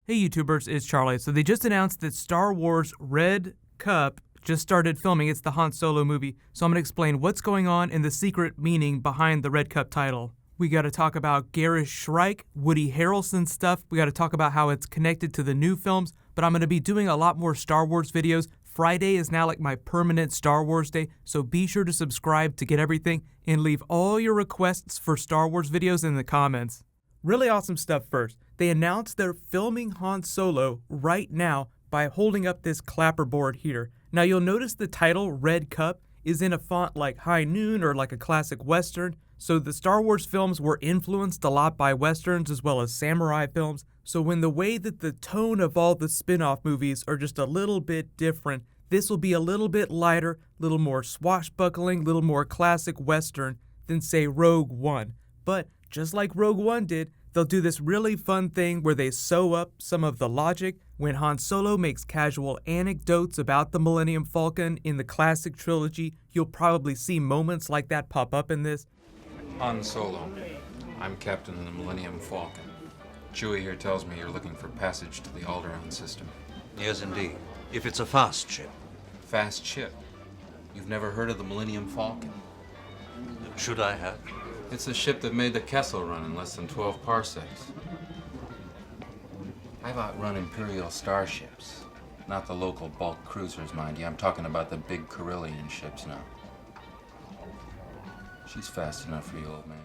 Hey YouTubers, it's Charlie. So they just announced that Star Wars Red Cup just started filming. It's the Han Solo movie. So I'm going to explain what's going on and the secret meaning behind the Red Cup title. We got to talk about Garrus Shrike, Woody Harrelson stuff. We got to talk about how it's connected to the new films. But I'm going to be doing a lot more Star Wars videos. Friday is now like my permanent Star Wars day, so be sure to subscribe to get everything and leave all your requests for Star Wars videos in the comments. Really awesome stuff first. They announced they're filming Han Solo right now by holding up this clapperboard here. Now you'll notice the title, Red Cup, is in a font like High Noon or like a classic Western. So the Star Wars films were influenced a lot by Westerns as well as samurai films. So when the way that the tone of all the spin-off movies are just a little bit different, this will be a little bit lighter, a little more swashbuckling, a little more classic Western than say Rogue One. But just like Rogue One did, they'll do this really fun thing where they sew up some of the logic. When Han Solo makes casual anecdotes about the Millennium Falcon in the classic trilogy, you'll probably see moments like that pop up in this. Han Solo. I'm captain of the Millennium Falcon. Chewie here tells me you're looking for passage to the Alderaan system. Yes, indeed. If it's a fast ship. Fast ship? You've never heard of the Millennium Falcon? Should I have? It's a ship that made the Kessel Run in less than 12 parsecs. I've outrun Imperial starships. Not the local bulk cruisers, mind you. I'm talking about the big Corellian ships now. She's fast enough for you, old man.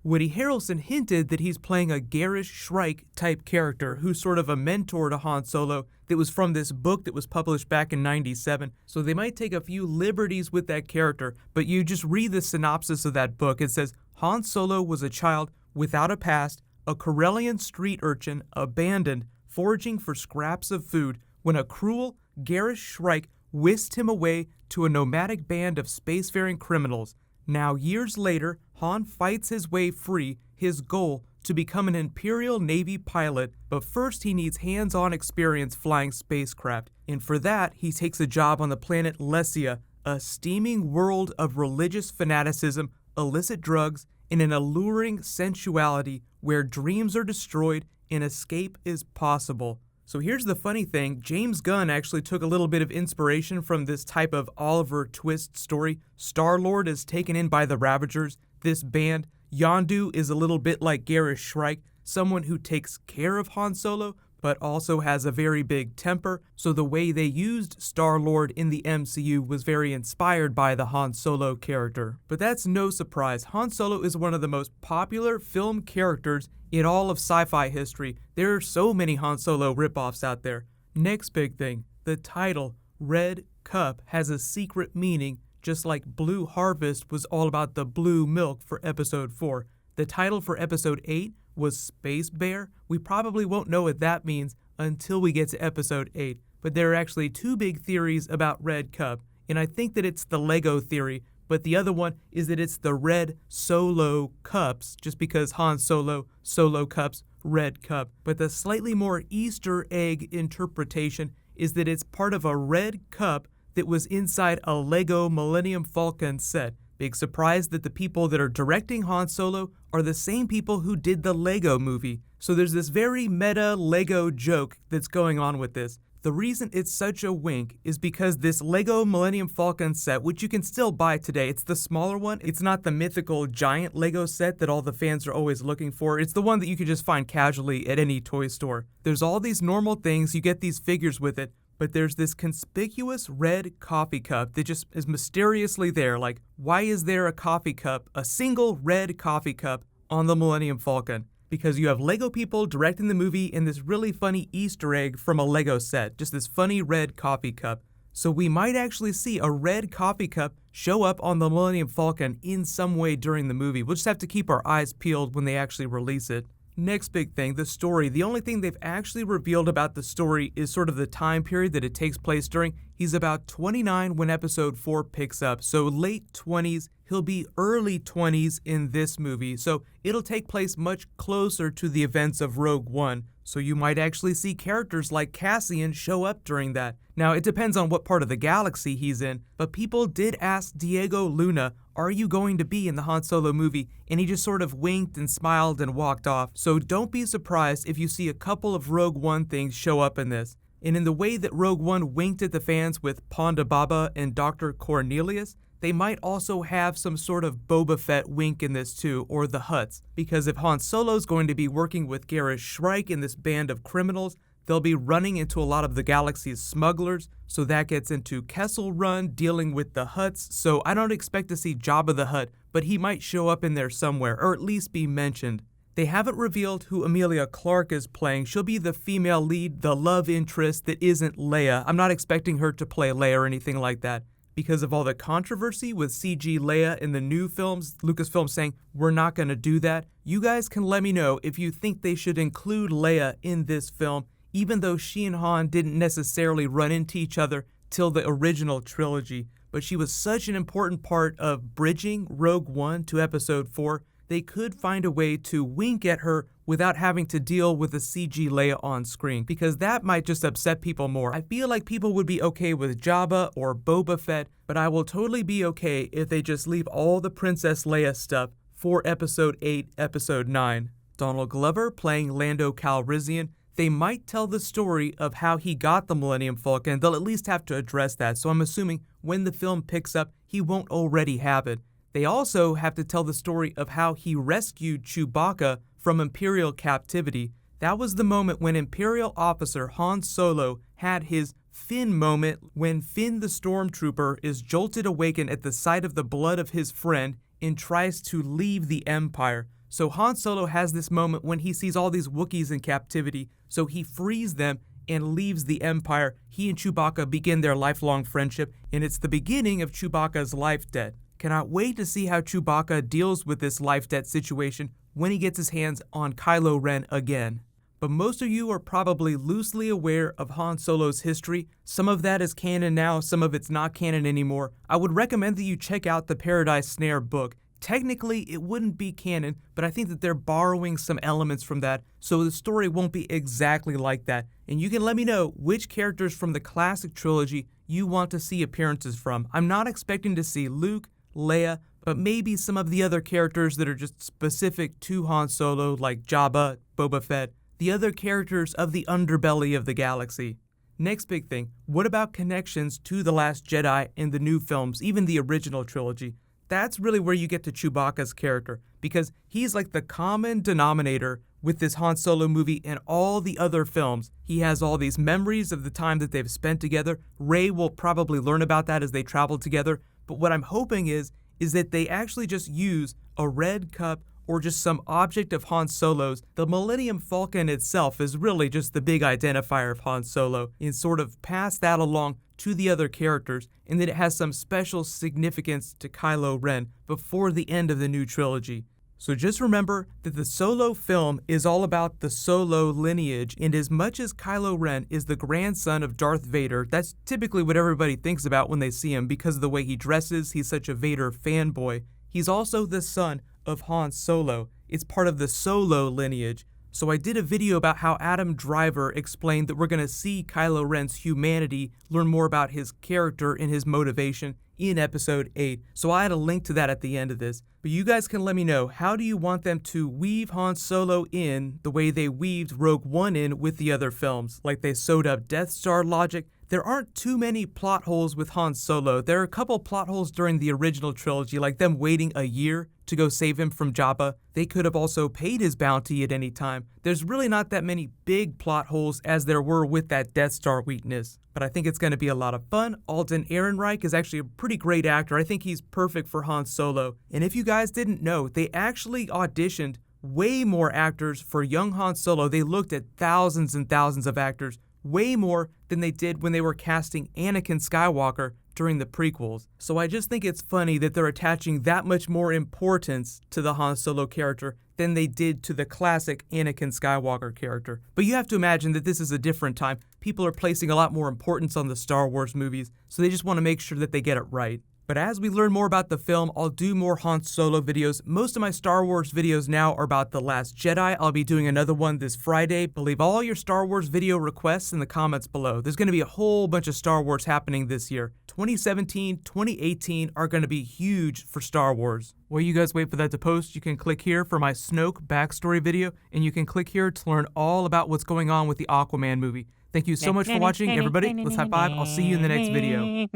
Woody Harrelson hinted that he's playing a Garrus Shrike type character who's sort of a mentor to Han Solo that was from this book that was published back in '97. So they might take a few liberties with that character, but you just read the synopsis of that book. It says, Han Solo was a child without a past, a Corellian street urchin, abandoned, foraging for scraps of food, when a cruel Garrus Shrike whisked him away to a nomadic band of spacefaring criminals. Now, years later, Han fights his way free, his goal to become an Imperial Navy pilot, but first he needs hands-on experience flying spacecraft, and for that he takes a job on the planet Lesia, a steaming world of religious fanaticism, illicit drugs, and an alluring sensuality where dreams are destroyed and escape is possible. So here's the funny thing, James Gunn actually took a little bit of inspiration from this type of Oliver Twist story. Star-Lord is taken in by the Ravagers, this band. Yondu is a little bit like Garrus Shrike, someone who takes care of Han Solo, but also has a very big temper, so the way they used Star-Lord in the MCU was very inspired by the Han Solo character. But that's no surprise, Han Solo is one of the most popular film characters in all of sci-fi history. There are so many Han Solo ripoffs out there. Next big thing, the title, Red Cup, has a secret meaning, just like Blue Harvest was all about the blue milk for Episode 4. The title for Episode 8 was Space Bear. We probably won't know what that means until we get to Episode 8, but there are actually two big theories about Red Cup, and I think that it's the Lego theory, but the other one is that it's the Red Solo Cups, just because Han Solo, Solo Cups, Red Cup. But the slightly more Easter egg interpretation is that it's part of a red cup that was inside a Lego Millennium Falcon set. Big surprise that the people that are directing Han Solo are the same people who did the Lego movie. So there's this very meta Lego joke that's going on with this. The reason it's such a wink is because this Lego Millennium Falcon set, which you can still buy today, it's the smaller one. It's not the mythical giant Lego set that all the fans are always looking for. It's the one that you can just find casually at any toy store. There's all these normal things, you get these figures with it, but there's this conspicuous red coffee cup that just is mysteriously there. Like, why is there a coffee cup, a single red coffee cup on the Millennium Falcon? Because you have Lego people directing the movie and this really funny Easter egg from a Lego set, just this funny red coffee cup. So we might actually see a red coffee cup show up on the Millennium Falcon in some way during the movie. We'll just have to keep our eyes peeled when they actually release it. Next big thing, the story. The only thing they've actually revealed about the story is sort of the time period that it takes place during. He's about 29 when Episode 4 picks up, so late 20s. He'll be early 20s in this movie, so it'll take place much closer to the events of Rogue One. So you might actually see characters like Cassian show up during that. Now, it depends on what part of the galaxy he's in, but people did ask Diego Luna, are you going to be in the Han Solo movie? And he just sort of winked and smiled and walked off. So don't be surprised if you see a couple of Rogue One things show up in this. And in the way that Rogue One winked at the fans with Ponda Baba and Dr. Cornelius, they might also have some sort of Boba Fett wink in this too, or the Hutts. Because if Han Solo's going to be working with Garrus Shrike in this band of criminals, they'll be running into a lot of the galaxy's smugglers, so that gets into Kessel Run dealing with the Hutts, so I don't expect to see Jabba the Hutt, but he might show up in there somewhere, or at least be mentioned. They haven't revealed who Emilia Clarke is playing. She'll be the female lead, the love interest that isn't Leia. I'm not expecting her to play Leia or anything like that. Because of all the controversy with CG Leia in the new films, Lucasfilm saying, we're not going to do that. You guys can let me know if you think they should include Leia in this film, even though she and Han didn't necessarily run into each other till the original trilogy. But she was such an important part of bridging Rogue One to Episode 4, they could find a way to wink at her without having to deal with the CG Leia on screen, because that might just upset people more. I feel like people would be okay with Jabba or Boba Fett, but I will totally be okay if they just leave all the Princess Leia stuff for Episode 8, Episode 9. Donald Glover playing Lando Calrissian, they might tell the story of how he got the Millennium Falcon. They'll at least have to address that, so I'm assuming when the film picks up, he won't already have it. They also have to tell the story of how he rescued Chewbacca from Imperial captivity. That was the moment when Imperial officer Han Solo had his Finn moment, when Finn the Stormtrooper is jolted awakened at the sight of the blood of his friend and tries to leave the Empire. So Han Solo has this moment when he sees all these Wookiees in captivity, so he frees them and leaves the Empire. He and Chewbacca begin their lifelong friendship, and it's the beginning of Chewbacca's life debt. Cannot wait to see how Chewbacca deals with this life debt situation when he gets his hands on Kylo Ren again. But most of you are probably loosely aware of Han Solo's history. Some of that is canon now, some of it's not canon anymore. I would recommend that you check out the Paradise Snare book. Technically, it wouldn't be canon, but I think that they're borrowing some elements from that, so the story won't be exactly like that. And you can let me know which characters from the classic trilogy you want to see appearances from. I'm not expecting to see Luke, Leia, but maybe some of the other characters that are just specific to Han Solo, like Jabba, Boba Fett, the other characters of the underbelly of the galaxy. Next big thing, what about connections to The Last Jedi in the new films, even the original trilogy? That's really where you get to Chewbacca's character, because he's like the common denominator with this Han Solo movie and all the other films. He has all these memories of the time that they've spent together. Rey will probably learn about that as they travel together. But what I'm hoping is that they actually just use a red cup or just some object of Han Solo's. The Millennium Falcon itself is really just the big identifier of Han Solo, and sort of pass that along to the other characters, and that it has some special significance to Kylo Ren before the end of the new trilogy. So just remember that the Solo film is all about the Solo lineage, and as much as Kylo Ren is the grandson of Darth Vader, that's typically what everybody thinks about when they see him because of the way he dresses. He's such a Vader fanboy. He's also the son of Han Solo. It's part of the Solo lineage. So I did a video about how Adam Driver explained that we're going to see Kylo Ren's humanity, learn more about his character and his motivation in Episode 8. So I had a link to that at the end of this. But you guys can let me know, how do you want them to weave Han Solo in the way they weaved Rogue One in with the other films? Like they sewed up Death Star logic. There aren't too many plot holes with Han Solo. There are a couple plot holes during the original trilogy, like them waiting a year to go save him from Jabba. They could have also paid his bounty at any time. There's really not that many big plot holes as there were with that Death Star weakness. But I think it's going to be a lot of fun. Alden Ehrenreich is actually a pretty great actor. I think he's perfect for Han Solo. And if you guys didn't know, they actually auditioned way more actors for young Han Solo. They looked at thousands and thousands of actors, way more than they did when they were casting Anakin Skywalker during the prequels. So I just think it's funny that they're attaching that much more importance to the Han Solo character than they did to the classic Anakin Skywalker character. But you have to imagine that this is a different time. People are placing a lot more importance on the Star Wars movies, so they just want to make sure that they get it right. But as we learn more about the film, I'll do more Han Solo videos. Most of my Star Wars videos now are about The Last Jedi. I'll be doing another one this Friday, but leave all your Star Wars video requests in the comments below. There's going to be a whole bunch of Star Wars happening this year. 2017, 2018 are going to be huge for Star Wars. While you guys wait for that to post, you can click here for my Snoke backstory video, and you can click here to learn all about what's going on with the Aquaman movie. Thank you so much for watching, everybody. Let's high five. I'll see you in the next video.